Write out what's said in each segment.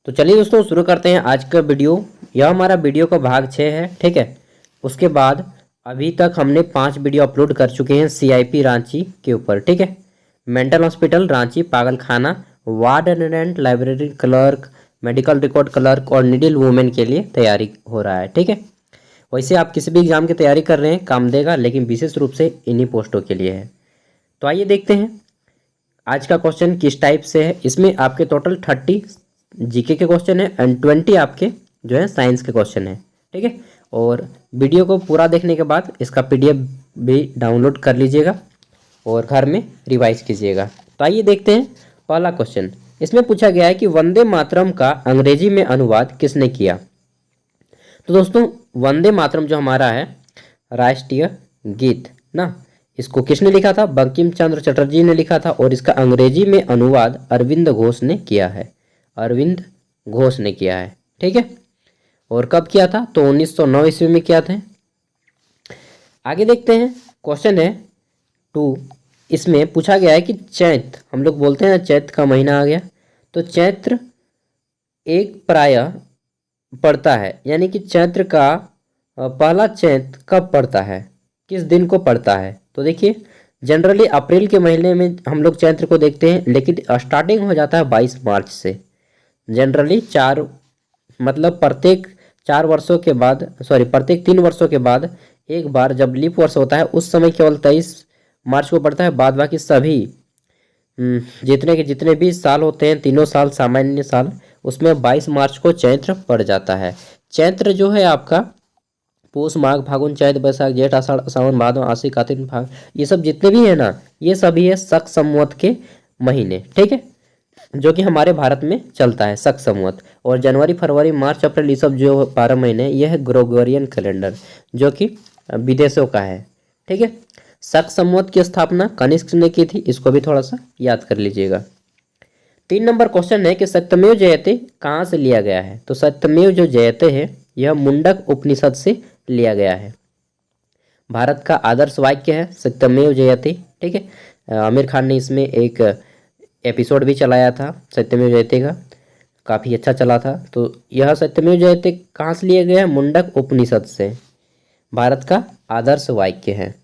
तो चलिए दोस्तों शुरू करते हैं आज का वीडियो। यह हमारा वीडियो का भाग 6 है, ठीक है। उसके बाद अभी तक हमने 5 वीडियो अपलोड कर चुके हैं CIP रांची के ऊपर, ठीक है। मेंटल हॉस्पिटल रांची, पागल खाना, ward attendant, library clerk, medical record clerk और नीडल वुमेन के लिए तैयारी हो रहा है, ठीक है। वैसे आप किसी भी एग्जाम की तैयारी कर रहे हैं काम देगा, लेकिन विशेष रूप से इन्हीं पोस्टों के लिए है। तो आइए देखते हैं आज का क्वेश्चन किस टाइप से है। इसमें आपके टोटल 30 जीके के क्वेश्चन है एंड 20 आपके जो है साइंस के क्वेश्चन है, ठीक है। और वीडियो को पूरा देखने के बाद इसका PDF भी डाउनलोड कर लीजिएगा और घर में रिवाइज कीजिएगा। तो आइए देखते हैं पहला क्वेश्चन। इसमें पूछा गया है कि वंदे मातरम का अंग्रेजी में अनुवाद किसने किया। तो दोस्तों वंदे मातरम जो हमारा है राष्ट्रीय गीत ना, इसको किसने लिखा था? बंकिम चंद्र चटर्जी ने लिखा था और इसका अंग्रेजी में अनुवाद अरविंद घोष ने किया है। अरविंद घोष ने किया है, ठीक है। और कब किया था? तो 1909 ईस्वी में किया था। आगे देखते हैं क्वेश्चन है 2। इसमें पूछा गया है कि चैत्र, हम लोग बोलते हैं चैत्र का महीना आ गया, तो चैत्र एक प्रायः पड़ता है, यानी कि चैत्र का पहला चैत्र कब पड़ता है, किस दिन को पड़ता है? तो देखिए जनरली अप्रैल के महीने में हम लोग चैत्र को देखते हैं, लेकिन स्टार्टिंग हो जाता है 22 मार्च से। जनरली प्रत्येक 4 वर्षों के बाद, प्रत्येक 3 वर्षों के बाद एक बार जब लीप वर्ष होता है उस समय केवल 23 मार्च को पड़ता है। बाद बाकी सभी जितने भी साल होते हैं, तीनों साल सामान्य साल, उसमें 22 मार्च को चैत्र पड़ जाता है। चैत्र जो है आपका पोष माघ फागुन चैत बैसाख जेठ आषाढ़ सावन भादो आश्विन कार्तिक फाग, ये सब जितने भी है ना, ये सभी है शक संवत के महीने, ठीक है, जो कि हमारे भारत में चलता है शक संवत। और जनवरी फरवरी मार्च अप्रैल ये सब जो 12 महीने, यह है ग्रेगोरियन कैलेंडर जो कि विदेशों का है, ठीक है। शक संवत की स्थापना कनिष्क ने की थी, इसको भी थोड़ा सा याद कर लीजिएगा। 3 नंबर क्वेश्चन है कि सत्यमेव जयते कहाँ से लिया गया है। तो सत्यमेव जो जयते है यह मुंडक उपनिषद से लिया गया है। भारत का आदर्श वाक्य है सत्यमेव जयते, ठीक है। आमिर खान ने इसमें एक एपिसोड भी चलाया था सत्यमेव जयते का, काफ़ी अच्छा चला था। तो यह सत्यमेव जयते कहाँ से लिया गया है? मुंडक उपनिषद से। भारत का आदर्श वाक्य है।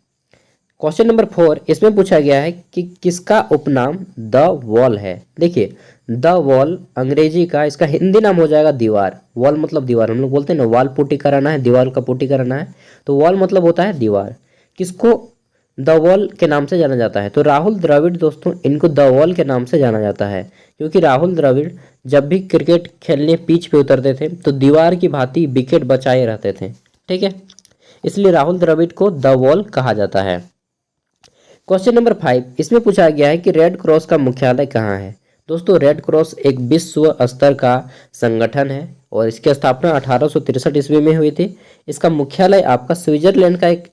क्वेश्चन नंबर 4, इसमें पूछा गया है कि किसका उपनाम द वॉल है। देखिए द वॉल अंग्रेजी का, इसका हिंदी नाम हो जाएगा दीवार। वॉल मतलब दीवार, हम लोग बोलते हैं ना वॉल पुट्टी कराना है, दीवार का पुट्टी कराना है, तो वॉल मतलब होता है दीवार। किसको द वॉल के नाम से जाना जाता है? तो राहुल द्रविड़ दोस्तों, इनको द वॉल के नाम से जाना जाता है, क्योंकि राहुल द्रविड़ जब भी क्रिकेट खेलने पिच पे उतरते थे तो दीवार की भांति विकेट बचाए रहते थे, ठीक है, इसलिए राहुल द्रविड़ को द वॉल कहा जाता है। क्वेश्चन नंबर 5, इसमें पूछा गया है कि रेड क्रॉस का मुख्यालय कहाँ है। दोस्तों रेड क्रॉस एक विश्व स्तर का संगठन है और इसकी स्थापना 1863 ईस्वी में हुई थी। इसका मुख्यालय आपका स्विट्जरलैंड का एक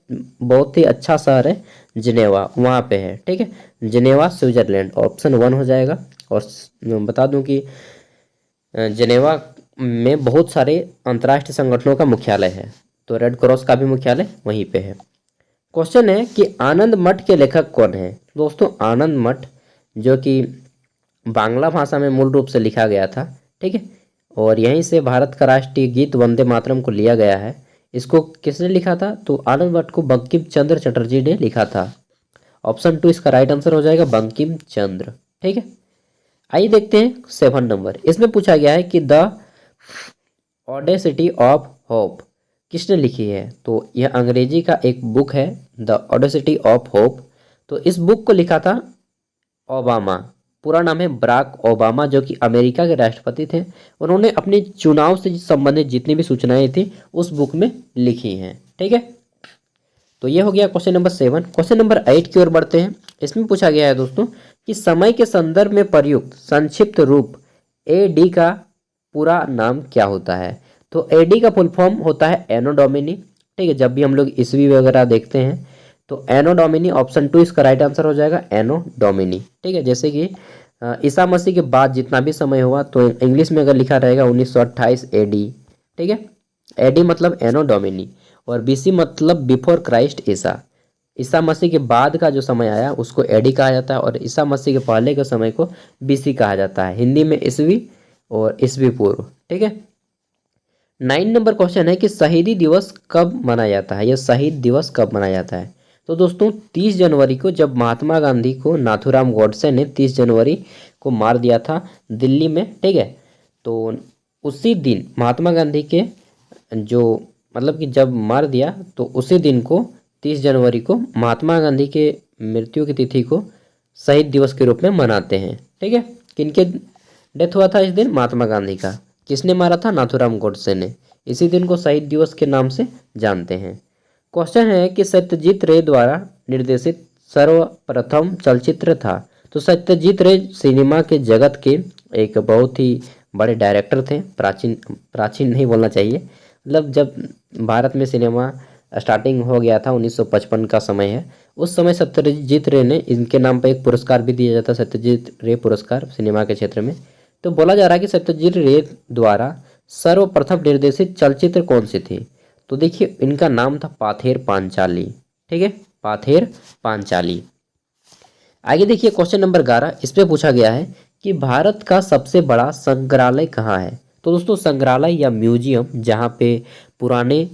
बहुत ही अच्छा शहर है जिनेवा, वहाँ पे है, ठीक है, जिनेवा स्विट्जरलैंड, ऑप्शन 1 हो जाएगा। और बता दूं कि जिनेवा में बहुत सारे अंतर्राष्ट्रीय संगठनों का मुख्यालय है, तो रेड क्रॉस का भी मुख्यालय वहीं पे है। क्वेश्चन है कि आनंद मठ के लेखक कौन है। दोस्तों आनंद मठ जो कि बांग्ला भाषा में मूल रूप से लिखा गया था, ठीक है, और यहीं से भारत का राष्ट्रीय गीत वंदे मातरम को लिया गया है। इसको किसने लिखा था? तो आनंद मठ को बंकिम चंद्र चटर्जी ने लिखा था। ऑप्शन 2 इसका राइट आंसर हो जाएगा, बंकिम चंद्र, ठीक है। आइए देखते हैं 7 नंबर। इसमें पूछा गया है कि द ऑडेसिटी ऑफ होप किसने लिखी है। तो यह अंग्रेजी का एक बुक है द ऑडेसिटी ऑफ होप। तो इस बुक को लिखा था ओबामा, पूरा नाम है बराक ओबामा, जो कि अमेरिका के राष्ट्रपति थे। उन्होंने अपने चुनाव से संबंधित जितनी भी सूचनाएं थी उस बुक में लिखी हैं, ठीक है। तो ये हो गया क्वेश्चन नंबर 7। क्वेश्चन नंबर 8 की ओर बढ़ते हैं। इसमें पूछा गया है दोस्तों कि समय के संदर्भ में प्रयुक्त संक्षिप्त रूप AD का पूरा नाम क्या होता है। तो AD का फुल फॉर्म होता है एनो डोमिनी, ठीक है। जब भी हम लोग ईस्वी वगैरह देखते हैं तो एनो डोमिनी, ऑप्शन 2 इसका राइट आंसर हो जाएगा, एनो डोमिनी, ठीक है। जैसे कि ईसा मसीह के बाद जितना भी समय हुआ तो इंग्लिश में अगर लिखा रहेगा 1928 AD, ठीक है। AD मतलब एनो डोमिनी और BC मतलब बिफोर क्राइस्ट ईसा। ईसा मसीह के बाद का जो समय आया उसको AD कहा जाता है और ईसा मसीह के पहले के समय को BC कहा जाता है। हिंदी में ईस्वी और ईसवी पूर्व। ठीक है। 9 नंबर क्वेश्चन है कि शहीदी दिवस कब मनाया जाता है, यह शहीद दिवस कब मनाया जाता है। तो दोस्तों 30 जनवरी को, जब महात्मा गांधी को नाथूराम गोडसे ने 30 जनवरी को मार दिया था दिल्ली में। ठीक है। तो उसी दिन महात्मा गांधी के जो मतलब कि जब मार दिया तो उसी दिन को 30 जनवरी को महात्मा गांधी के मृत्यु की तिथि को शहीद दिवस के रूप में मनाते हैं। ठीक है। किनके डेथ हुआ था इस दिन, महात्मा गांधी का। किसने मारा था, नाथूराम गोडसे ने। इसी दिन को शहीद दिवस के नाम से जानते हैं। क्वेश्चन है कि सत्यजीत रे द्वारा निर्देशित सर्वप्रथम चलचित्र था। तो सत्यजीत रे सिनेमा के जगत के एक बहुत ही बड़े डायरेक्टर थे। प्राचीन नहीं बोलना चाहिए, मतलब जब भारत में सिनेमा स्टार्टिंग हो गया था 1955 का समय है, उस समय सत्यजीत रे ने, इनके नाम पर एक पुरस्कार भी दिया जाता है, सत्यजीत रे पुरस्कार सिनेमा के क्षेत्र में। तो बोला जा रहा है कि सत्यजीत रे द्वारा सर्वप्रथम निर्देशित चलचित्र कौन सी थी। तो देखिए इनका नाम था पाथेर पांचाली। ठीक है, पाथेर पांचाली। आगे देखिए क्वेश्चन नंबर 11, इस पे पूछा गया है कि भारत का सबसे बड़ा संग्रहालय कहाँ है। तो दोस्तों संग्रहालय या म्यूजियम जहाँ पे पुराने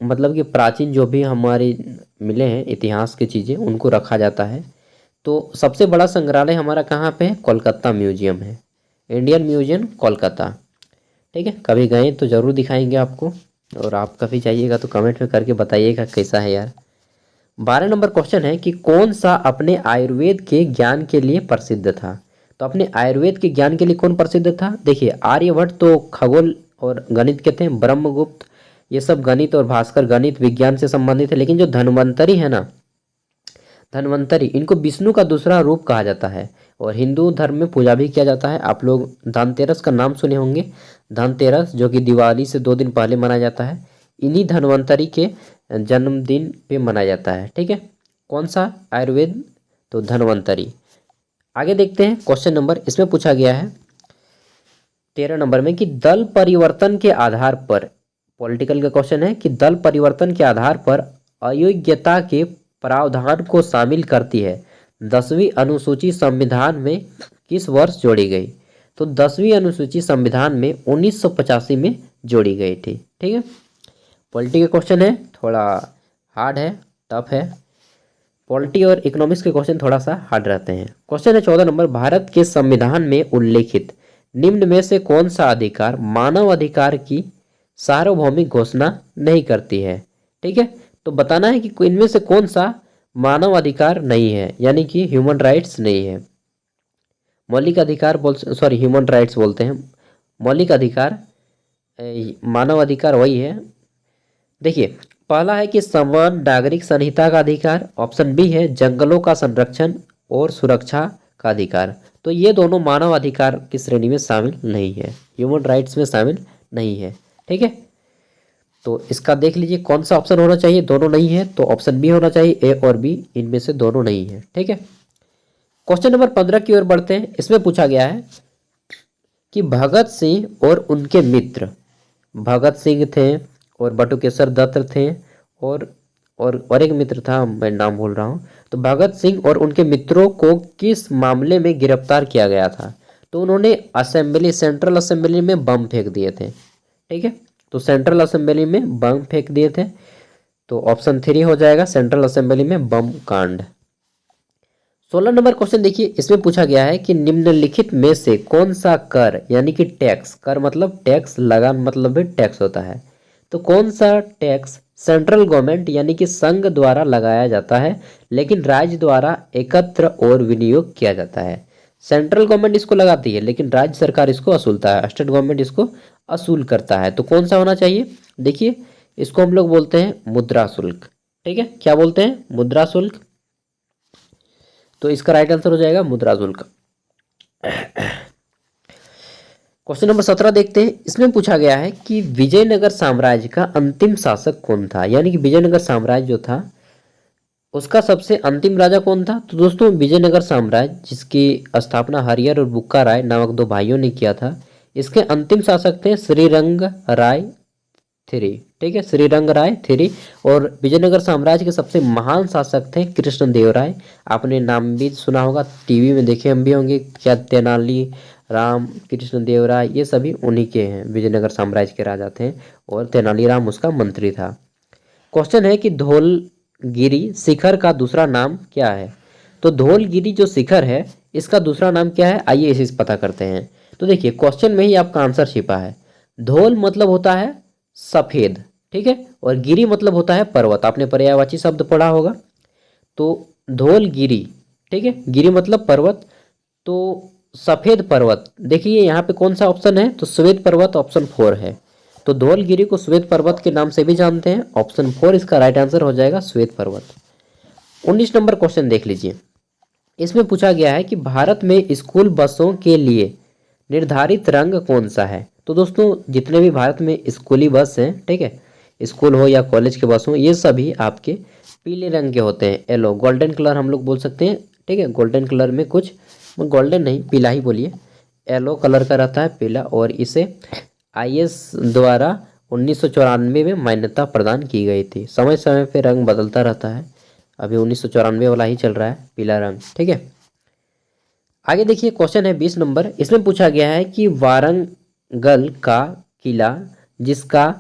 मतलब कि प्राचीन जो भी हमारे मिले हैं इतिहास की चीज़ें उनको रखा जाता है। तो सबसे बड़ा संग्रहालय हमारा कहाँ पे है, कोलकाता म्यूजियम है, इंडियन म्यूजियम कोलकाता। ठीक है, कभी गए तो ज़रूर दिखाएंगे आपको, और आप कभी जाइएगा तो कमेंट में करके बताइएगा कैसा है यार। 12 नंबर क्वेश्चन है कि कौन सा अपने आयुर्वेद के ज्ञान के लिए प्रसिद्ध था। तो अपने आयुर्वेद के ज्ञान के लिए कौन प्रसिद्ध था, देखिए आर्यभट्ट तो खगोल और गणित के थे, ब्रह्मगुप्त ये सब गणित, और भास्कर गणित विज्ञान से संबंधित है। लेकिन जो धन्वंतरी है ना, धन्वंतरी, इनको विष्णु का दूसरा रूप कहा जाता है और हिंदू धर्म में पूजा भी किया जाता है। आप लोग धनतेरस का नाम सुने होंगे, धनतेरस जो कि दिवाली से 2 दिन पहले मनाया जाता है, इन्हीं धन्वंतरी के जन्मदिन पे मनाया जाता है। ठीक है, कौन सा आयुर्वेद, तो धन्वंतरी। आगे देखते हैं क्वेश्चन नंबर, इसमें पूछा गया है 13 नंबर में कि दल परिवर्तन के आधार पर, पॉलिटिकल का क्वेश्चन है कि दल परिवर्तन के आधार पर अयोग्यता के प्रावधान को शामिल करती है 10वीं अनुसूची संविधान में किस वर्ष जोड़ी गई। तो 10वीं अनुसूची संविधान में 1985 में जोड़ी गई थी। ठीक है, पॉलिटी का क्वेश्चन है, थोड़ा हार्ड है, टफ है। पॉलिटी और इकोनॉमिक्स के क्वेश्चन थोड़ा सा हार्ड रहते हैं। क्वेश्चन है 14 नंबर, भारत के संविधान में उल्लेखित निम्न में से कौन सा अधिकार मानव अधिकार की सार्वभौमिक घोषणा नहीं करती है। ठीक है, तो बताना है कि इनमें से कौन सा मानव अधिकार नहीं है, यानी कि ह्यूमन राइट्स नहीं है। मौलिक अधिकार ह्यूमन राइट्स बोलते हैं, मौलिक अधिकार मानव अधिकार वही है। देखिए पहला है कि समान नागरिक संहिता का अधिकार, ऑप्शन बी है जंगलों का संरक्षण और सुरक्षा का अधिकार। तो ये दोनों मानव अधिकार की श्रेणी में शामिल नहीं है, ह्यूमन राइट्स में शामिल नहीं है। ठीक है, तो इसका देख लीजिए कौन सा ऑप्शन होना चाहिए, दोनों नहीं है, तो ऑप्शन बी होना चाहिए, ए और बी, इनमें से दोनों नहीं है। ठीक है, क्वेश्चन नंबर 15 की ओर बढ़ते हैं। इसमें पूछा गया है कि भगत सिंह और उनके मित्र, भगत सिंह थे और बटुकेश्वर दत्त थे और एक मित्र था, मैं नाम भूल रहा हूँ। तो भगत सिंह और उनके मित्रों को किस मामले में गिरफ्तार किया गया था। तो उन्होंने असेंबली, सेंट्रल असेंबली में बम फेंक दिए थे। ठीक है, तो सेंट्रल असेंबली में बम फेंक दिए थे, तो ऑप्शन 3 हो जाएगा, सेंट्रल असेंबली में बम कांड। 16 नंबर क्वेश्चन देखिए, इसमें पूछा गया है कि निम्नलिखित में से कौन सा कर, यानी कि टैक्स, कर मतलब टैक्स, लगान मतलब भी टैक्स होता है, तो कौन सा टैक्स सेंट्रल गवर्नमेंट यानी कि संघ द्वारा लगाया जाता है लेकिन राज्य द्वारा एकत्र और विनियोग किया जाता है। सेंट्रल गवर्नमेंट इसको लगाती है लेकिन राज्य सरकार इसको वसूलता है, स्टेट गवर्नमेंट इसको असूल करता है। तो कौन सा होना चाहिए, देखिए इसको हम लोग बोलते हैं मुद्रा शुल्क। ठीक है, क्या बोलते हैं, मुद्रा शुल्क। तो इसका राइट आंसर हो जाएगा मुद्रा शुल्क। क्वेश्चन नंबर 17 देखते हैं। इसमें पूछा गया है कि विजयनगर साम्राज्य का अंतिम शासक कौन था, यानी कि विजयनगर साम्राज्य जो था उसका सबसे अंतिम राजा कौन था। तो दोस्तों विजयनगर साम्राज्य जिसकी स्थापना हरिहर और बुक्का राय नामक 2 भाइयों ने किया था, इसके अंतिम शासक थे श्रीरंग राय 3। ठीक है, श्रीरंग राय 3। और विजयनगर साम्राज्य के सबसे महान शासक थे कृष्णदेव राय। आपने नाम भी सुना होगा, टीवी में देखे हम भी होंगे, क्या तेनाली राम कृष्ण देव राय, ये सभी उन्हीं के हैं, विजयनगर साम्राज्य के राजा थे और तेनालीराम उसका मंत्री था। क्वेश्चन है कि धौलगिरी शिखर का दूसरा नाम क्या है। तो धौलगिरी जो शिखर है इसका दूसरा नाम क्या है, आइए इसे पता करते हैं। तो देखिए क्वेश्चन में ही आपका आंसर छिपा है। धौल मतलब होता है सफेद, ठीक है, और गिरी मतलब होता है पर्वत, आपने पर्यायवाची शब्द पढ़ा होगा। तो धौलगिरी, ठीक है, गिरी मतलब पर्वत, तो सफेद पर्वत, देखिए यहाँ पे कौन सा ऑप्शन है, तो श्वेत पर्वत ऑप्शन 4 है। तो धौलगिरी को श्वेत पर्वत के नाम से भी जानते हैं, ऑप्शन 4 इसका राइट आंसर हो जाएगा, श्वेत पर्वत। 19 नंबर क्वेश्चन देख लीजिए। इसमें पूछा गया है कि भारत में स्कूल बसों के लिए निर्धारित रंग कौन सा है। तो दोस्तों जितने भी भारत में स्कूली बस हैं, ठीक है, स्कूल हो या कॉलेज के बस हो, ये सभी आपके पीले रंग के होते हैं, येलो, गोल्डन कलर हम लोग बोल सकते हैं, ठीक है, गोल्डन कलर में कुछ, गोल्डन नहीं पीला ही बोलिए, येलो कलर का रहता है, पीला, और इसे आईएस द्वारा 1994 में मान्यता प्रदान की गई थी। समय समय पे रंग बदलता रहता है, अभी 1994 वाला ही चल रहा है पीला रंग, ठीक है। आगे देखिए क्वेश्चन है 20 नंबर। इसमें पूछा गया है कि वारंगल का किला जिसका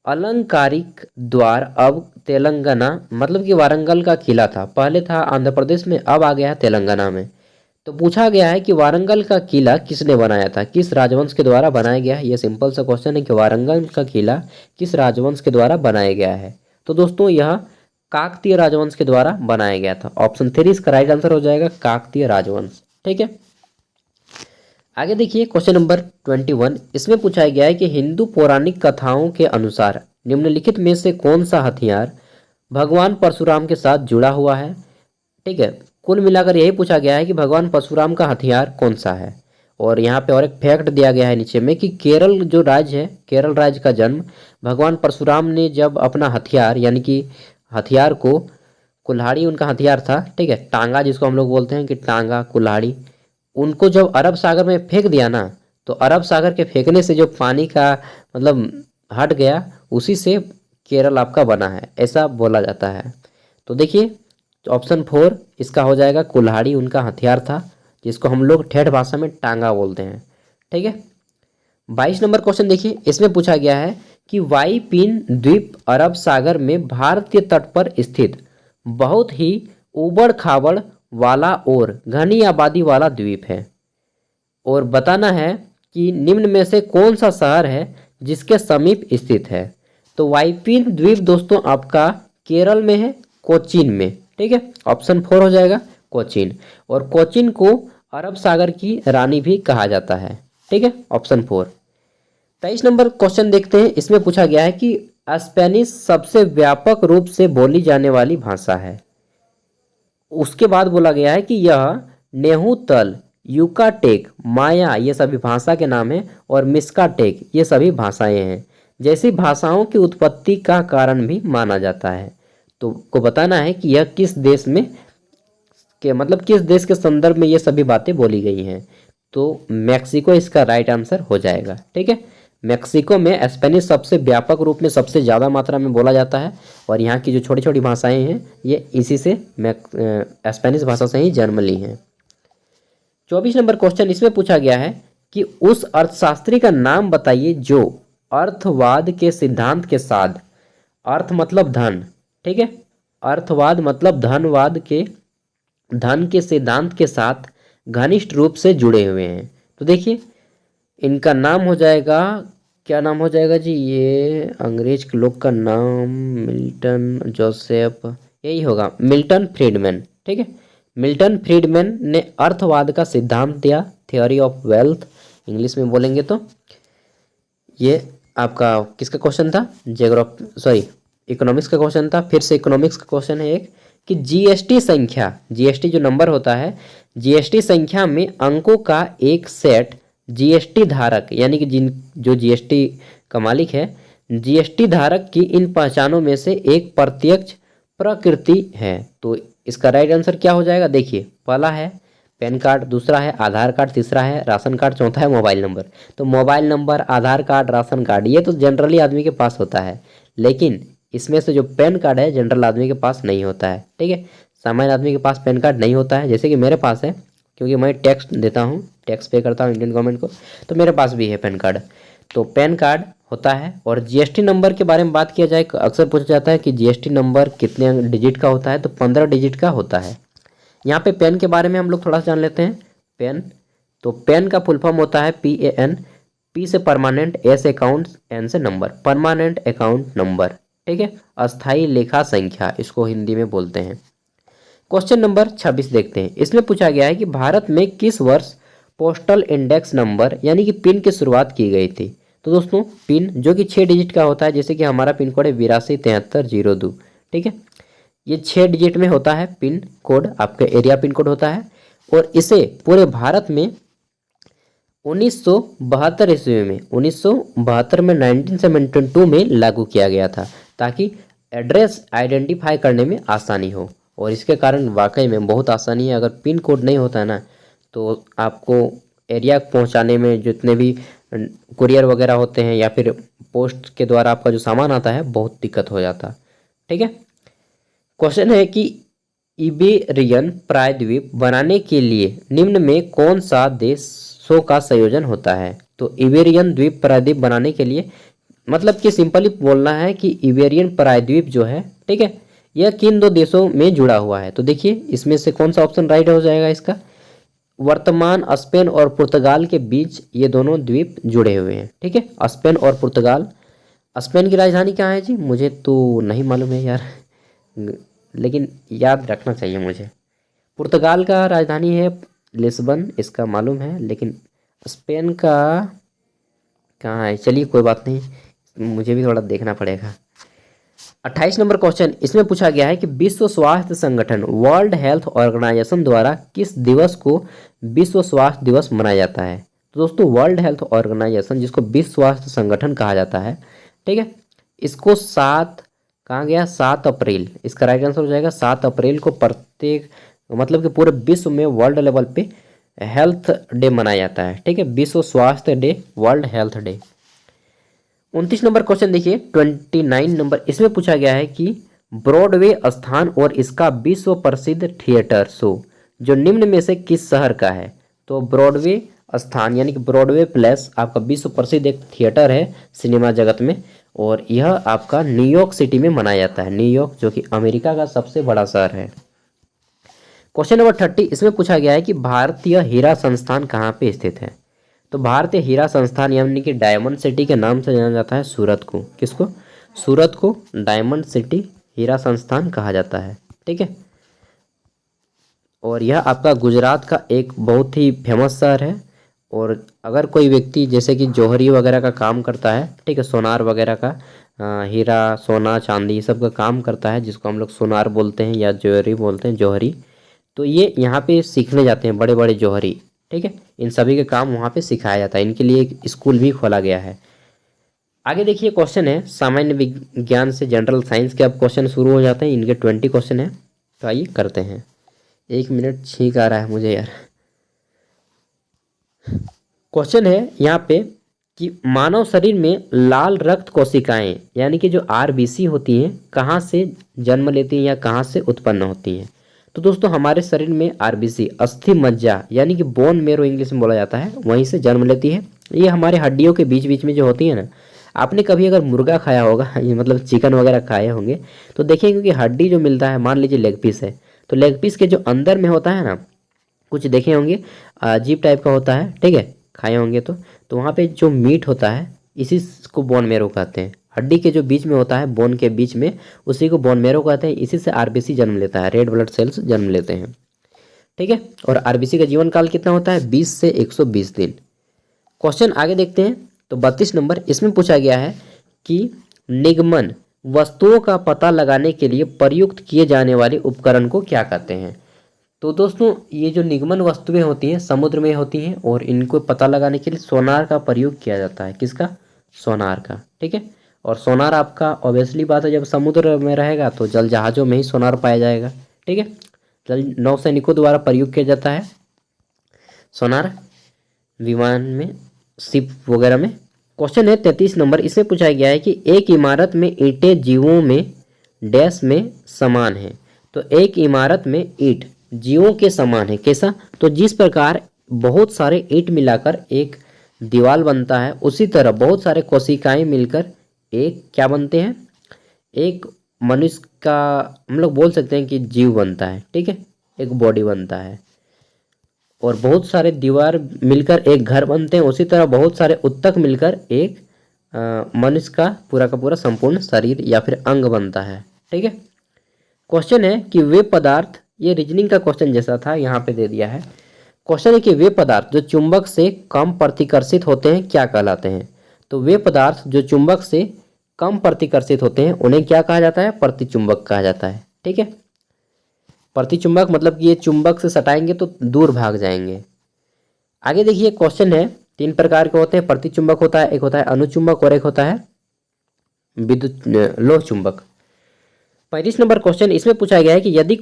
अलंकारिक द्वार अब तेलंगाना, मतलब कि वारंगल का किला था, पहले था आंध्र प्रदेश में, अब आ गया है तेलंगाना में। तो पूछा गया है कि वारंगल का किला किसने बनाया था, किस राजवंश के द्वारा बनाया गया है। ये सिंपल सा क्वेश्चन है कि वारंगल का किला किस राजवंश के द्वारा बनाया गया है। तो दोस्तों यह काकतीय राजवंश के द्वारा बनाया गया था, ऑप्शन 3 इसका राइट आंसर हो जाएगा, काकतीय राजवंश, ठीक है। आगे देखिए क्वेश्चन नंबर 21। इसमें पूछा गया है कि हिंदू पौराणिक कथाओं के अनुसार निम्नलिखित में से कौन सा हथियार भगवान परशुराम के साथ जुड़ा हुआ है, ठीक है। कुल मिलाकर यही पूछा गया है कि भगवान परशुराम का हथियार कौन सा है। और यहाँ पे और एक फैक्ट दिया गया है नीचे में कि केरल जो राज्य है, केरल राज्य का जन्म भगवान परशुराम ने जब अपना हथियार, यानी कि हथियार को, कुल्हाड़ी उनका हथियार था, ठीक है, टांगा जिसको हम लोग बोलते हैं कि टांगा कुल्हाड़ी, उनको जब अरब सागर में फेंक दिया ना, तो अरब सागर के फेंकने से जो पानी का मतलब हट गया, उसी से केरल आपका बना है, ऐसा बोला जाता है। तो देखिए ऑप्शन 4 इसका हो जाएगा, कुल्हाड़ी उनका हथियार था, जिसको हम लोग ठेठ भाषा में टांगा बोलते हैं, ठीक है। 22 नंबर क्वेश्चन देखिए। इसमें पूछा गया है कि वाइपिन द्वीप अरब सागर में भारतीय तट पर स्थित बहुत ही उबड़ खाबड़ वाला और घनी आबादी वाला द्वीप है, और बताना है कि निम्न में से कौन सा शहर है जिसके समीप स्थित है। तो वाइपिन द्वीप दोस्तों आपका केरल में है, कोचीन में, ठीक है, ऑप्शन 4 हो जाएगा, कोचीन। और कोचीन को अरब सागर की रानी भी कहा जाता है, ठीक है, ऑप्शन 4। 23 नंबर क्वेश्चन देखते हैं। इसमें पूछा गया है कि स्पेनिश सबसे व्यापक रूप से बोली जाने वाली भाषा है। उसके बाद बोला गया है कि यह नेहुतल, युकाटेक, माया ये सभी भाषा के नाम हैं, और मिस्काटेक ये सभी भाषाएं हैं, जैसी भाषाओं की उत्पत्ति का कारण भी माना जाता है। तो को बताना है कि यह किस देश में के, मतलब किस देश के संदर्भ में ये सभी बातें बोली गई हैं। तो मैक्सिको इसका राइट आंसर हो जाएगा, ठीक है। मैक्सिको में स्पेनिश सबसे व्यापक रूप में सबसे ज़्यादा मात्रा में बोला जाता है, और यहाँ की जो छोटी छोटी भाषाएं हैं ये इसी से स्पेनिश भाषा से ही जन्म ली हैं। 24 नंबर क्वेश्चन। इसमें पूछा गया है कि उस अर्थशास्त्री का नाम बताइए जो अर्थवाद के सिद्धांत के साथ, अर्थ मतलब धन, ठीक है, अर्थवाद मतलब धनवाद के, धन के सिद्धांत के साथ घनिष्ठ रूप से जुड़े हुए हैं। तो देखिए इनका नाम हो जाएगा, क्या नाम हो जाएगा जी, ये अंग्रेज के लोग का नाम मिल्टन जोसेफ, यही होगा, मिल्टन फ्रीडमैन, ठीक है। मिल्टन फ्रीडमैन ने अर्थवाद का सिद्धांत दिया, थ्योरी ऑफ वेल्थ इंग्लिश में बोलेंगे तो। ये आपका किसका क्वेश्चन था, इकोनॉमिक्स का क्वेश्चन था। फिर से इकोनॉमिक्स का क्वेश्चन है एक कि जीएसटी संख्या, जीएसटी जो नंबर होता है, जीएसटी संख्या में अंकों का एक सेट जीएसटी धारक, यानी कि जो जीएसटी का मालिक है, जीएसटी धारक की इन पहचानों में से एक प्रत्यक्ष प्रकृति है। तो इसका राइट आंसर क्या हो जाएगा, देखिए पहला है पैन कार्ड, दूसरा है आधार कार्ड, तीसरा है राशन कार्ड, चौथा है मोबाइल नंबर। तो मोबाइल नंबर, आधार कार्ड, राशन कार्ड ये तो जनरली आदमी के पास होता है, लेकिन इसमें से जो पैन कार्ड है जनरल आदमी के पास नहीं होता है, ठीक है। सामान्य आदमी के पास पैन कार्ड नहीं होता है, जैसे कि मेरे पास है, क्योंकि मैं टैक्स देता हूँ, टैक्स पे करता हूँ इंडियन गवर्नमेंट को, तो मेरे पास भी है पैन कार्ड। तो पैन कार्ड होता है। और जीएसटी नंबर के बारे में बात किया जाए, अक्सर पूछा जाता है कि जीएसटी नंबर कितने डिजिट का होता है, तो 15 डिजिट का होता है। यहाँ पे पेन के बारे में हम लोग थोड़ा सा जान लेते हैं। पेन, तो पेन का फुल फॉर्म होता है PAN, P से परमानेंट, A से अकाउंट, N से नंबर, परमानेंट अकाउंट नंबर, ठीक है, अस्थाई लेखा संख्या इसको हिंदी में बोलते हैं। क्वेश्चन नंबर 26 देखते हैं। इसमें पूछा गया है कि भारत में किस वर्ष पोस्टल इंडेक्स नंबर यानी कि पिन की शुरुआत की गई थी। तो दोस्तों पिन जो कि 6 डिजिट का होता है, जैसे कि हमारा पिन कोड है 827302, ठीक है, ये 6 डिजिट में होता है पिन कोड, आपका एरिया पिन कोड होता है। और इसे पूरे भारत में 1972 ईस्वी में 1972 में 1972 में लागू किया गया था, ताकि एड्रेस आइडेंटिफाई करने में आसानी हो। और इसके कारण वाकई में बहुत आसानी है। अगर पिन कोड नहीं होता है ना, तो आपको एरिया पहुंचाने में जितने भी कुरियर वगैरह होते हैं या फिर पोस्ट के द्वारा आपका जो सामान आता है बहुत दिक्कत हो जाता, ठीक है। क्वेश्चन है कि इबेरियन प्रायद्वीप बनाने के लिए निम्न में कौन सा देशों का संयोजन होता है। तो इबेरियन द्वीप प्रायद्वीप बनाने के लिए मतलब कि सिंपली बोलना है कि इबेरियन प्रायद्वीप जो है, ठीक है, यह किन 2 देशों में जुड़ा हुआ है। तो देखिए इसमें से कौन सा ऑप्शन राइट हो जाएगा इसका। वर्तमान स्पेन और पुर्तगाल के बीच ये दोनों द्वीप जुड़े हुए हैं, ठीक है, स्पेन और पुर्तगाल। स्पेन की राजधानी कहाँ है जी, मुझे तो नहीं मालूम है यार, लेकिन याद रखना चाहिए मुझे। पुर्तगाल का राजधानी है लिस्बन, इसका मालूम है, लेकिन स्पेन का कहाँ है, चलिए कोई बात नहीं, मुझे भी थोड़ा देखना पड़ेगा। 28 नंबर क्वेश्चन, इसमें पूछा गया है कि विश्व स्वास्थ्य संगठन वर्ल्ड हेल्थ ऑर्गेनाइजेशन द्वारा किस दिवस को विश्व स्वास्थ्य दिवस मनाया जाता है। तो दोस्तों वर्ल्ड हेल्थ ऑर्गेनाइजेशन, जिसको विश्व स्वास्थ्य संगठन कहा जाता है, ठीक है, इसको 7 कहाँ गया 7 अप्रैल, इसका राइट आंसर हो जाएगा 7 अप्रैल को प्रत्येक मतलब कि पूरे विश्व में वर्ल्ड लेवल पे हेल्थ डे मनाया जाता है, ठीक है, विश्व स्वास्थ्य day, world health day. 29 number question देखिए, 29 नंबर, इसमें पूछा गया है कि ब्रॉडवे स्थान और इसका विश्व प्रसिद्ध थिएटर शो जो निम्न में से किस शहर का है। तो ब्रॉडवे स्थान यानी कि ब्रॉडवे प्लेस आपका विश्व प्रसिद्ध एक थिएटर है सिनेमा जगत में, और यह आपका न्यूयॉर्क सिटी में मनाया जाता है, न्यूयॉर्क जो कि अमेरिका का सबसे बड़ा शहर है। क्वेश्चन नंबर 30, इसमें पूछा गया है कि भारतीय हीरा संस्थान कहाँ पे स्थित है। तो भारतीय हीरा संस्थान यानी कि डायमंड सिटी के नाम से जाना जाता है सूरत को, किसको, सूरत को डायमंड सिटी हीरा संस्थान कहा जाता है, ठीक है। और यह आपका गुजरात का एक बहुत ही फेमस शहर है। और अगर कोई व्यक्ति जैसे कि जौहरी वगैरह का काम करता है, ठीक है, सोनार वगैरह का, हीरा सोना चांदी सब का काम करता है, जिसको हम लोग सोनार बोलते हैं या ज्वेलरी बोलते हैं, जौहरी, तो ये यहाँ पे सीखने जाते हैं बड़े बड़े जौहरी, ठीक है, इन सभी के काम वहाँ पे सिखाया जाता है, इनके लिए एक स्कूल भी खोला गया है। आगे देखिए क्वेश्चन है सामान्य विज्ञान से जनरल साइंस के अब क्वेश्चन शुरू हो जाते हैं, इनके 20 क्वेश्चन है, तो आइए करते हैं। 1 मिनट छींक आ रहा है मुझे यार। क्वेश्चन है यहाँ पे कि मानव शरीर में लाल रक्त कोशिकाएं यानी कि जो RBC होती हैं कहाँ से जन्म लेती हैं या कहाँ से उत्पन्न होती हैं। तो दोस्तों हमारे शरीर में RBC अस्थि मज्जा यानी कि बोन मेरो इंग्लिश में बोला जाता है, वहीं से जन्म लेती है। ये हमारे हड्डियों के बीच बीच में जो होती है ना, आपने कभी अगर मुर्गा खाया होगा मतलब चिकन वगैरह खाए होंगे तो देखेंगे कि हड्डी जो मिलता है, मान लीजिए लेग पीस है, तो लेग पीस के जो अंदर में होता है ना, कुछ देखे होंगे अजीब टाइप का होता है, ठीक है, खाए होंगे तो वहाँ पे जो मीट होता है इसी को बोन मेरो कहते हैं। हड्डी के जो बीच में होता है, बोन के बीच में, उसी को बोन मेरो कहते हैं। इसी से RBC जन्म लेता है, रेड ब्लड सेल्स जन्म लेते हैं, ठीक है। और RBC का जीवन काल कितना होता है, 20 से 120 दिन। क्वेश्चन आगे देखते हैं। तो 32 नंबर, इसमें पूछा गया है कि निगमन वस्तुओं का पता लगाने के लिए प्रयुक्त किए जाने वाले उपकरण को क्या कहते हैं। तो दोस्तों ये जो निगमन वस्तुएं होती हैं समुद्र में होती हैं, और इनको पता लगाने के लिए सोनार का प्रयोग किया जाता है। किसका, सोनार का, ठीक है। और सोनार आपका ऑब्वियसली बात है, जब समुद्र में रहेगा तो जल जहाज़ों में ही सोनार पाया जाएगा, ठीक है। जल नौसैनिकों द्वारा प्रयोग किया जाता है सोनार, विमान में, शिप वगैरह में। क्वेश्चन है 33 नंबर, इसमें पूछा गया है कि एक इमारत में ईंटें जीवों में डैश में समान है। तो एक इमारत में ईंट जीवों के समान है, कैसा, तो जिस प्रकार बहुत सारे ईंट मिलाकर एक दीवार बनता है, उसी तरह बहुत सारे कोशिकाएं मिलकर एक क्या बनते हैं, एक मनुष्य का हम लोग बोल सकते हैं कि जीव बनता है। ठीक है, एक बॉडी बनता है। और बहुत सारे दीवार मिलकर एक घर बनते हैं, उसी तरह बहुत सारे उत्तक मिलकर एक मनुष्य का पूरा संपूर्ण शरीर या फिर अंग बनता है। ठीक है, क्वेश्चन है कि वे पदार्थ, ये रीजनिंग का क्वेश्चन जैसा था यहाँ पे दे दिया है। क्वेश्चन है कि वे पदार्थ जो चुंबक से कम प्रतिकर्षित होते हैं क्या कहलाते हैं। तो वे पदार्थ जो चुंबक से कम प्रतिकर्षित होते हैं उन्हें क्या कहा जाता है, प्रतिचुंबक कहा जाता है। ठीक है, प्रतिचुंबक मतलब कि ये चुंबक से सटाएंगे तो दूर भाग जाएंगे। आगे देखिए क्वेश्चन है, 3 प्रकार के होते हैं, प्रतिचुंबक होता है, एक होता है अनुचुंबक और एक होता है विद्युत लोह चुंबक। 35 नंबर क्वेश्चन, इसमें पूछा गया है कि यदि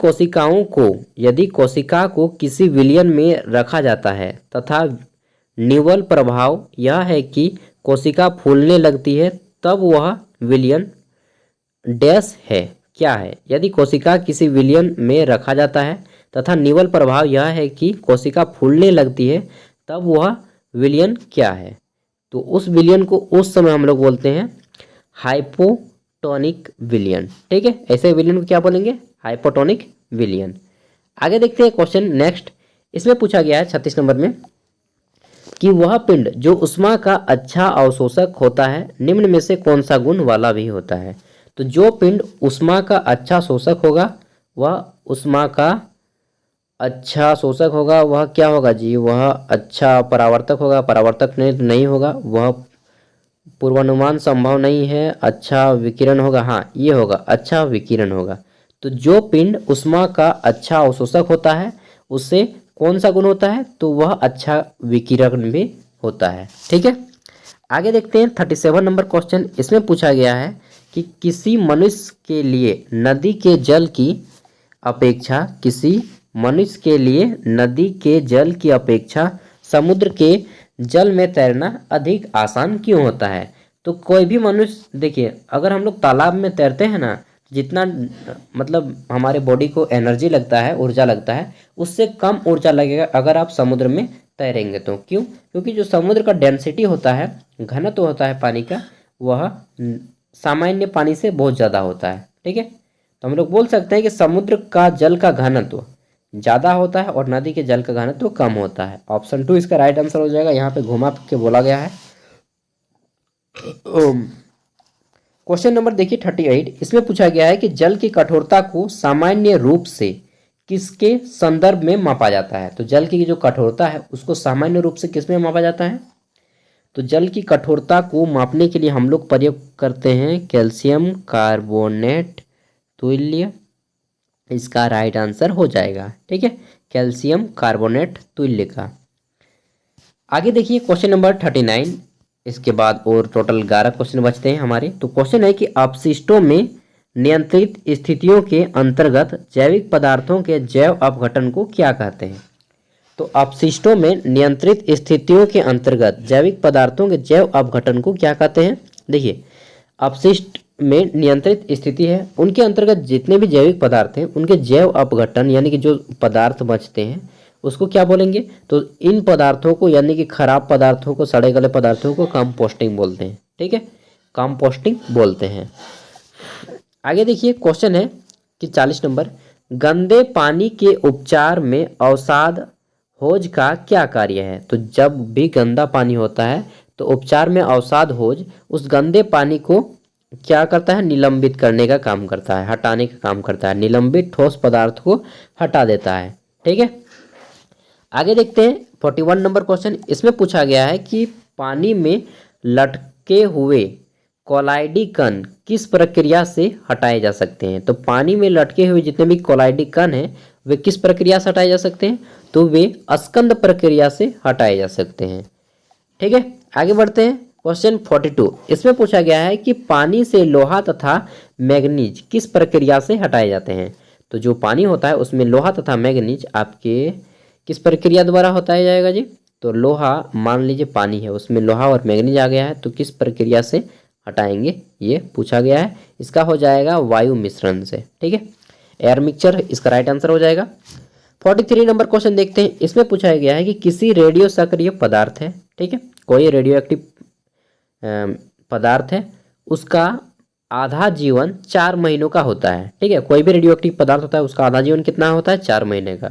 कोशिका को किसी विलयन में रखा जाता है तथा निवल प्रभाव यह है कि कोशिका फूलने लगती है, तब वह विलयन डैश है, क्या है। यदि कोशिका किसी विलयन में रखा जाता है तथा निवल प्रभाव यह है कि कोशिका फूलने लगती है, तब वह विलयन क्या है। तो उस विलयन को उस समय हम लोग बोलते हैं हाइपोटोनिक विलयन। ठीक है, ऐसे विलयन को क्या बोलेंगे, हाइपोटोनिक विलयन। आगे देखते हैं क्वेश्चन नेक्स्ट, इसमें पूछा गया है 36 नंबर में कि वह पिंड जो उष्मा का अच्छा अवशोषक होता है निम्न में से कौन सा गुण वाला भी होता है। तो जो पिंड उष्मा का अच्छा शोषक होगा वह उष्मा का अच्छा शोषक होगा, वह क्या होगा जी, वह अच्छा परावर्तक होगा, परावर्तक नहीं होगा, वह पूर्वानुमान संभव नहीं है, अच्छा विकिरण होगा, हाँ ये होगा, अच्छा विकिरण होगा। तो जो पिंड उष्मा का अच्छा अवशोषक होता है उससे कौन सा गुण होता है, तो वह अच्छा विकिरण भी होता है। ठीक है, आगे देखते हैं 37 नंबर क्वेश्चन, इसमें पूछा गया है कि किसी मनुष्य के लिए नदी के जल की अपेक्षा समुद्र के जल में तैरना अधिक आसान क्यों होता है। तो कोई भी मनुष्य देखिए, अगर हम लोग तालाब में तैरते हैं ना, जितना मतलब हमारे बॉडी को एनर्जी लगता है, ऊर्जा लगता है, उससे कम ऊर्जा लगेगा अगर आप समुद्र में तैरेंगे तो। क्यों, क्योंकि जो समुद्र का डेंसिटी होता है, घनत्व होता है पानी का, वह सामान्य पानी से बहुत ज़्यादा होता है। ठीक है, तो हम लोग बोल सकते हैं कि समुद्र का जल का घनत्व ज़्यादा होता है और नदी के जल का घनत्व कम होता है। ऑप्शन 2 इसका राइट आंसर हो जाएगा, यहाँ पे घुमा के बोला गया है। क्वेश्चन नंबर देखिए 38, इसमें पूछा गया है कि जल की कठोरता को सामान्य रूप से किसके संदर्भ में मापा जाता है। तो जल की जो कठोरता है उसको सामान्य रूप से किस में मापा जाता है। तो जल की कठोरता को मापने के लिए हम लोग प्रयोग करते हैं कैल्शियम कार्बोनेट तुल्य, इसका राइट आंसर हो जाएगा। ठीक है, कैल्शियम कार्बोनेट तुल्य का। आगे देखिए क्वेश्चन नंबर 39, इसके बाद और टोटल 11 क्वेश्चन बचते हैं हमारे। तो क्वेश्चन है कि अपशिष्टों में नियंत्रित स्थितियों के अंतर्गत जैविक पदार्थों के जैव अपघटन को क्या कहते हैं। तो अपशिष्टों में नियंत्रित स्थितियों के अंतर्गत जैविक पदार्थों के जैव अपघटन को क्या कहते हैं। देखिए, अपशिष्ट में नियंत्रित स्थिति है, उनके अंतर्गत जितने भी जैविक पदार्थ हैं उनके जैव अपघटन यानी कि जो पदार्थ बचते हैं उसको क्या बोलेंगे। तो इन पदार्थों को यानी कि खराब पदार्थों को, सड़े गले पदार्थों को कंपोस्टिंग बोलते हैं। ठीक है, कंपोस्टिंग बोलते हैं। आगे देखिए क्वेश्चन है कि 40 नंबर, गंदे पानी के उपचार में अवसाद होज का क्या कार्य है। तो जब भी गंदा पानी होता है तो उपचार में अवसाद होज उस गंदे पानी को क्या करता है, निलंबित करने का काम करता है, हटाने का काम करता है, निलंबित ठोस पदार्थ को हटा देता है। ठीक है, आगे देखते हैं 41 नंबर क्वेश्चन, इसमें पूछा गया है कि पानी में लटके हुए कोलाइडी कण किस प्रक्रिया से हटाए जा सकते हैं। तो पानी में लटके हुए जितने भी कोलाइडी कण हैं वे किस प्रक्रिया से हटाए जा सकते हैं। तो वे स्कंद प्रक्रिया से हटाए जा सकते हैं। ठीक है, आगे बढ़ते हैं क्वेश्चन 42, इसमें पूछा गया है कि पानी से लोहा तथा मैग्नीज किस प्रक्रिया से हटाए जाते हैं। तो जो पानी होता है उसमें लोहा तथा मैग्नीज आपके किस प्रक्रिया द्वारा हटाया जाएगा जी। तो लोहा, मान लीजिए पानी है उसमें लोहा और मैग्नीज आ गया है, तो किस प्रक्रिया से हटाएंगे ये पूछा गया है। इसका हो जाएगा वायु मिश्रण से। ठीक है, एयर मिक्सचर इसका राइट आंसर हो जाएगा। 43 नंबर क्वेश्चन देखते हैं। इसमें पूछा गया है कि किसी रेडियो सक्रिय पदार्थ है, ठीक है, कोई रेडियो एक्टिव पदार्थ है, उसका आधा जीवन 4 महीनों का होता है, ठीक है। कोई भी रेडियो एक्टिव पदार्थ होता है उसका आधा जीवन कितना होता है, 4 महीने का।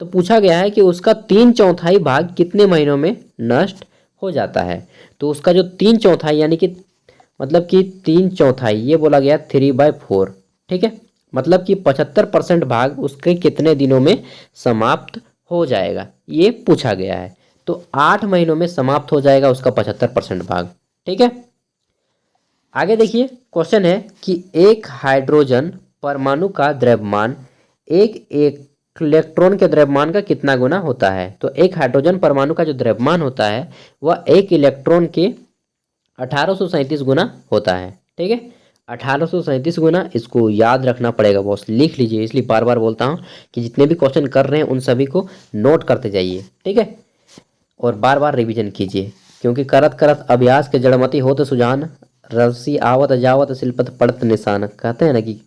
तो पूछा गया है कि उसका 3/4 भाग कितने महीनों में नष्ट हो जाता है। तो उसका जो 3/4 यानी कि मतलब कि 3/4 ये बोला गया 3/4, ठीक है, मतलब कि 75% भाग उसके कितने दिनों में समाप्त हो जाएगा, ये पूछा गया है। तो 8 महीनों में समाप्त हो जाएगा उसका 75% भाग, ठीक है। आगे देखिए क्वेश्चन है कि एक हाइड्रोजन परमाणु का द्रव्यमान एक इलेक्ट्रॉन के द्रव्यमान का कितना गुना होता है। तो एक हाइड्रोजन परमाणु का जो द्रव्यमान होता है वह एक इलेक्ट्रॉन के 1837 गुना होता है, ठीक है। 1837 गुना, इसको याद रखना पड़ेगा बॉस, लिख लीजिए। इसलिए बार बार बोलता हूँ कि जितने भी क्वेश्चन कर रहे हैं उन सभी को नोट करते जाइए, ठीक है, और बार बार रिवीजन कीजिए, क्योंकि करत करत अभ्यास के जड़मति होत सुजान, रसी आवत जावत शिल्पत पड़त निशान। कहते हैं ना कि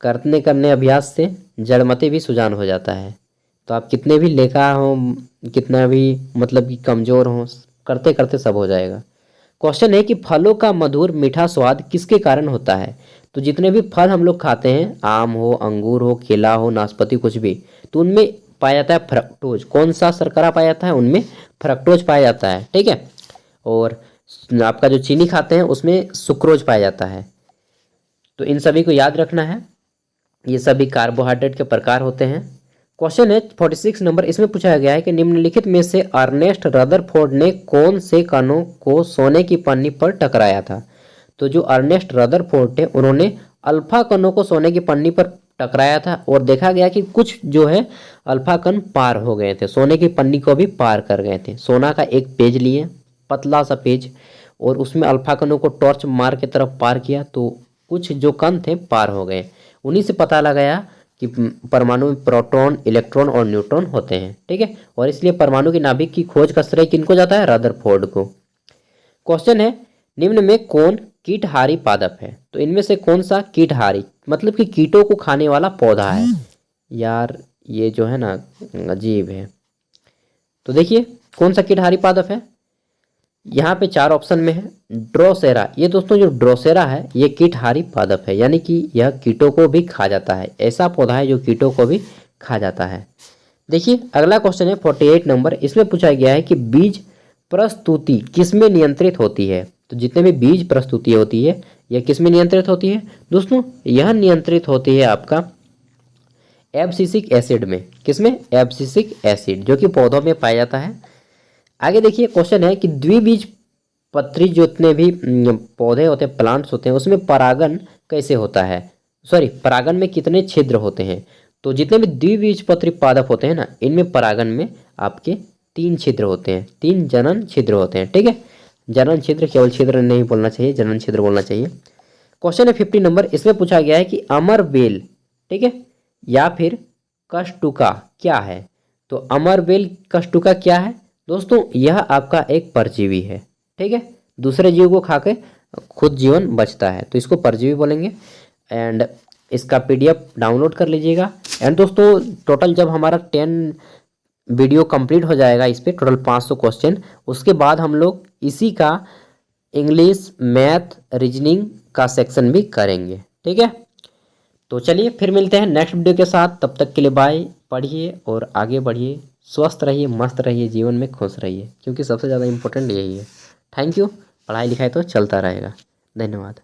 करने करने अभ्यास से जड़मति भी सुजान हो जाता है। तो आप कितने भी लेखा हो, कितना भी मतलब कि कमज़ोर हो, करते करते सब हो जाएगा। क्वेश्चन है कि फलों का मधुर मीठा स्वाद किसके कारण होता है। तो जितने भी फल हम लोग खाते हैं, आम हो, अंगूर हो, केला हो, नाशपाती, कुछ भी, तो उनमें पाया जाता है फ्रक्टोज। कौन सा शर्करा पाया जाता है, उनमें फ्रक्टोज पाया जाता है, ठीक है। और आपका जो चीनी खाते हैं उसमें सुक्रोज पाया जाता है। तो इन सभी को याद रखना है, ये सभी कार्बोहाइड्रेट के प्रकार होते हैं। क्वेश्चन है 46 नंबर, इसमें पूछा गया है कि निम्नलिखित में से अर्नेस्ट रदरफोर्ड ने कौन से कणों को सोने की पन्नी पर टकराया था। तो जो अर्नेस्ट रदरफोर्ड थे उन्होंने अल्फा कणों को सोने की पन्नी पर टकराया था, और देखा गया कि कुछ जो है अल्फा कण पार हो गए थे, सोने की पन्नी को भी पार कर गए थे। सोना का एक पेज लिए, पतला सा पेज, और उसमें अल्फा कणों को टॉर्च मार के तरफ पार किया, तो कुछ जो कण थे पार हो गए। उन्हीं से पता लगाया कि परमाणु में प्रोटॉन, इलेक्ट्रॉन और न्यूट्रॉन होते हैं, ठीक है। और इसलिए परमाणु की नाभिक की खोज का श्रेय किनको जाता है, रदरफोर्ड को। क्वेश्चन है निम्न में कौन कीटहारी पादप है। तो इनमें से कौन सा कीटहारी, मतलब कि कीटों को खाने वाला पौधा है। यार ये जो है ना अजीब है। तो देखिए कौन सा कीटहारी पादप है, यहाँ पे 4 ऑप्शन में है। ड्रोसेरा, ये दोस्तों जो ड्रोसेरा है ये कीटहारी पादप है, यानी कि यह कीटों को भी खा जाता है। ऐसा पौधा है जो कीटों को भी खा जाता है। देखिए अगला क्वेश्चन है 48 नंबर, इसमें पूछा गया है कि बीज प्रस्तुति किसमें नियंत्रित होती है। तो जितने भी बीज प्रस्तुति होती है यह किसमें नियंत्रित होती है दोस्तों, यह नियंत्रित होती है आपका एब्सिसिक एसिड में। किसमें, एब्सिसिक एसिड, जो कि पौधों में पाया जाता है। आगे देखिए क्वेश्चन है कि द्विबीज पत्री जितने भी पौधे होते हैं, प्लांट्स होते हैं, उसमें परागण कैसे होता है, सॉरी परागण में कितने छिद्र होते हैं। तो जितने भी द्विबीजपत्री पादप होते हैं ना, इनमें परागण में आपके 3 छिद्र होते हैं, 3 जनन छिद्र होते हैं, ठीक है। जनन छिद्र, केवल छिद्र नहीं बोलना चाहिए, जनन छिद्र बोलना चाहिए। क्वेश्चन है 50 नंबर, इसमें पूछा गया है कि अमरबेल, ठीक है, या फिर कष्टुका क्या है। तो अमरबेल कष्टुका क्या है दोस्तों, यह आपका एक परजीवी है, ठीक है, दूसरे जीव को खा के खुद जीवन बचता है, तो इसको परजीवी बोलेंगे। एंड इसका पीडीएफ डाउनलोड कर लीजिएगा। एंड दोस्तों टोटल जब हमारा 10 वीडियो कंप्लीट हो जाएगा, इस पर टोटल 500 क्वेश्चन, उसके बाद हम लोग इसी का इंग्लिश, मैथ, रीजनिंग का सेक्शन भी करेंगे, ठीक है। तो चलिए फिर मिलते हैं नेक्स्ट वीडियो के साथ, तब तक के लिए बाय। पढ़िए और आगे बढ़िए, स्वस्थ रहिए, मस्त रहिए, जीवन में खुश रहिए, क्योंकि सबसे ज़्यादा इम्पोर्टेंट यही है। Thank you. पढ़ाई लिखाई तो चलता रहेगा। धन्यवाद।